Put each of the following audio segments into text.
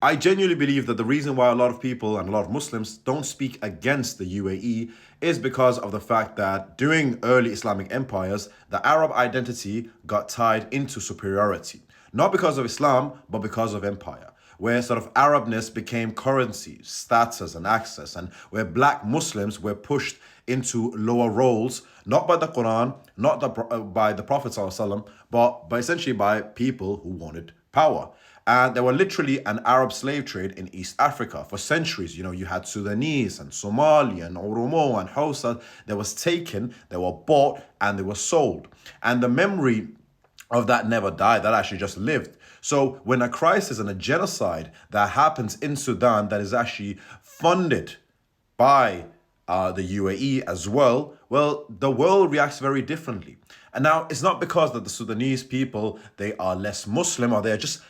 I genuinely believe that the reason why a lot of people and a lot of Muslims don't speak against the UAE is because of the fact that during early Islamic empires, the Arab identity got tied into superiority. Not because of Islam, but because of empire, where sort of Arabness became currency, status, and access, and where black Muslims were pushed into lower roles, not by the Quran, not by the Prophet, ﷺ, but essentially by people who wanted power. And there were literally an Arab slave trade in East Africa for centuries. You know, you had Sudanese and Somali and Oromo and Hausa that was taken, they were bought, and they were sold. And the memory of that never died, that actually just lived. So when a crisis and a genocide that happens in Sudan that is actually funded by the UAE as well, the world reacts very differently. And now it's not because that the Sudanese people, they are less Muslim or they're just,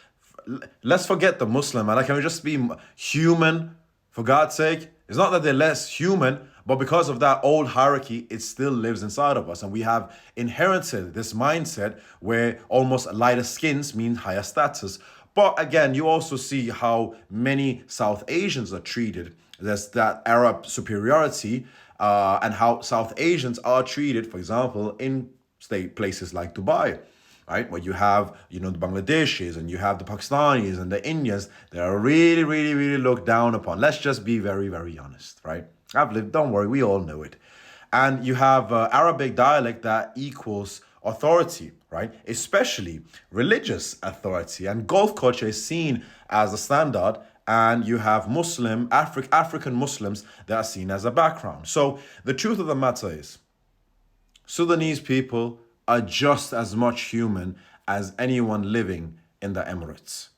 let's forget the Muslim, and can we just be human, for God's sake? It's not that they're less human, but because of that old hierarchy, it still lives inside of us. And we have inherited this mindset where almost lighter skins mean higher status. But again, you also see how many South Asians are treated. There's that Arab superiority, and how South Asians are treated, for example, in state places like Dubai, right? Where you have, the Bangladeshis and you have the Pakistanis and the Indians. They are really, really, really looked down upon. Let's just be very, very honest, right? I've lived, don't worry, we all know it. And you have Arabic dialect that equals authority, right? Especially religious authority. And Gulf culture is seen as a standard. And you have African Muslims that are seen as a background. So the truth of the matter is, Sudanese people are just as much human as anyone living in the Emirates.